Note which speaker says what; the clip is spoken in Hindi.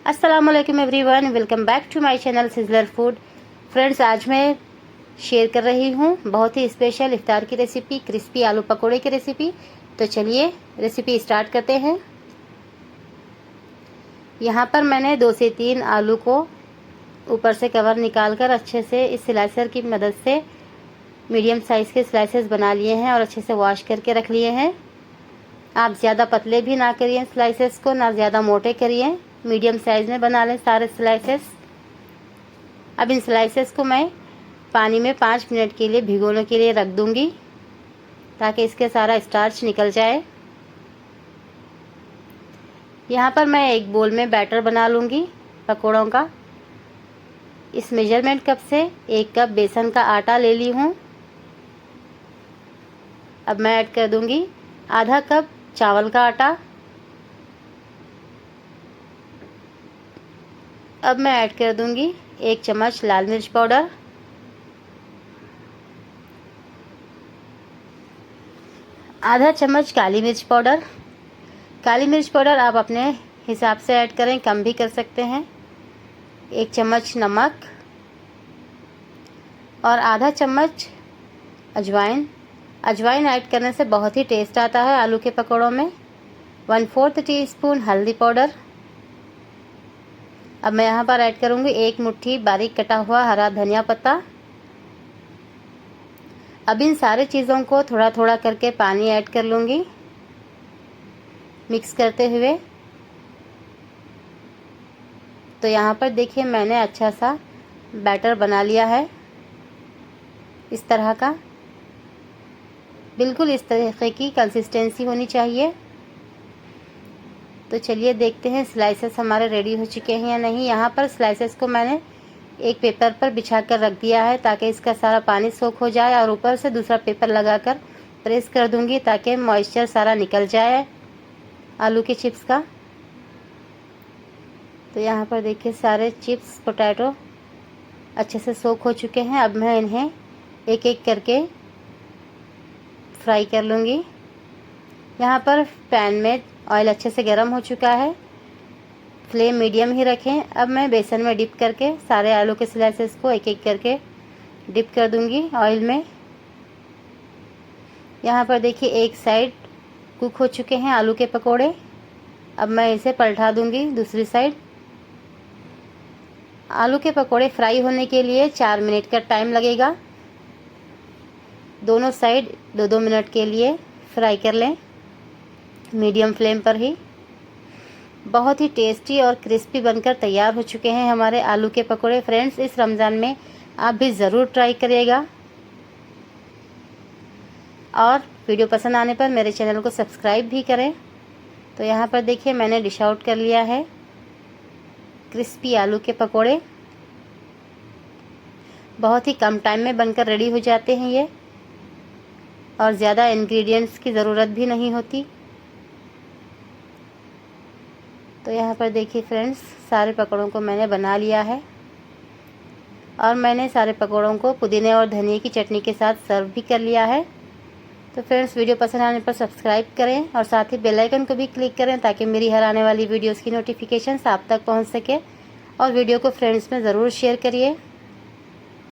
Speaker 1: अस्सलाम वालेकुम everyone, welcome back to my channel sizzler food. Friends, आज मैं शेयर कर रही हूँ बहुत ही स्पेशल इफ्तार की रेसिपी, क्रिस्पी आलू पकोड़े की रेसिपी। तो चलिए रेसिपी स्टार्ट करते हैं। यहाँ पर मैंने 2 से 3 आलू को ऊपर से कवर निकालकर अच्छे से इस स्लाइसर की मदद से मीडियम साइज़ के स्लाइसेस बना लिए हैं और अच्छे से वॉश करके रख लिए हैं। आप ज़्यादा पतले भी ना करिए स्लाइसेस को, ना ज़्यादा मोटे करिए, मीडियम साइज़ में बना लें सारे स्लाइसेस। अब इन स्लाइसेस को मैं पानी में 5 मिनट के लिए भिगोने के लिए रख दूंगी ताकि इसके सारा स्टार्च निकल जाए। यहाँ पर मैं एक बोल में बैटर बना लूँगी पकौड़ों का। इस मेजरमेंट कप से 1 कप बेसन का आटा ले ली हूँ। अब मैं ऐड कर दूँगी आधा कप चावल का आटा। अब मैं ऐड कर दूंगी 1 चम्मच लाल मिर्च पाउडर, आधा चम्मच काली मिर्च पाउडर। काली मिर्च पाउडर आप अपने हिसाब से ऐड करें, कम भी कर सकते हैं। 1 चम्मच नमक और आधा चम्मच अजवाइन। अजवाइन ऐड करने से बहुत ही टेस्ट आता है आलू के पकौड़ों में। 1/4 टीस्पून हल्दी पाउडर। अब मैं यहाँ पर ऐड करूँगी 1 मुट्ठी बारीक कटा हुआ हरा धनिया पत्ता। अब इन सारे चीज़ों को थोड़ा थोड़ा करके पानी ऐड कर लूँगी मिक्स करते हुए। तो यहाँ पर देखिए मैंने अच्छा सा बैटर बना लिया है, इस तरह का। बिल्कुल इस तरीके की कंसिस्टेंसी होनी चाहिए। तो चलिए देखते हैं स्लाइसेस हमारे रेडी हो चुके हैं या नहीं। यहाँ पर स्लाइसेस को मैंने एक पेपर पर बिछा कर रख दिया है ताकि इसका सारा पानी सोख हो जाए, और ऊपर से दूसरा पेपर लगाकर प्रेस कर दूंगी ताकि मॉइस्चर सारा निकल जाए आलू के चिप्स का। तो यहाँ पर देखिए सारे चिप्स पोटैटो अच्छे से सोख हो चुके हैं। अब मैं इन्हें एक एक करके फ्राई कर लूँगी। यहाँ पर पैन में ऑयल अच्छे से गर्म हो चुका है, फ्लेम मीडियम ही रखें। अब मैं बेसन में डिप करके सारे आलू के स्लाइसेस को एक एक करके डिप कर दूंगी ऑयल में। यहाँ पर देखिए एक साइड कुक हो चुके हैं आलू के पकोड़े। अब मैं इसे पलटा दूंगी दूसरी साइड। आलू के पकोड़े फ्राई होने के लिए 4 मिनट का टाइम लगेगा। दोनों साइड 2-2 मिनट के लिए फ्राई कर लें मीडियम फ्लेम पर ही। बहुत ही टेस्टी और क्रिस्पी बनकर तैयार हो चुके हैं हमारे आलू के पकोड़े। फ्रेंड्स, इस रमज़ान में आप भी ज़रूर ट्राई करिएगा, और वीडियो पसंद आने पर मेरे चैनल को सब्सक्राइब भी करें। तो यहाँ पर देखिए मैंने डिश आउट कर लिया है क्रिस्पी आलू के पकोड़े। बहुत ही कम टाइम में बनकर रेडी हो जाते हैं ये, और ज़्यादा इंग्रेडिएंट्स की ज़रूरत भी नहीं होती। तो यहाँ पर देखिए फ्रेंड्स, सारे पकौड़ों को मैंने बना लिया है, और मैंने सारे पकौड़ों को पुदीने और धनिया की चटनी के साथ सर्व भी कर लिया है। तो फ्रेंड्स, वीडियो पसंद आने पर सब्सक्राइब करें और साथ ही बेल आइकन को भी क्लिक करें ताकि मेरी हर आने वाली वीडियोस की नोटिफिकेशंस आप तक पहुंच सके। और वीडियो को फ्रेंड्स में ज़रूर शेयर करिए।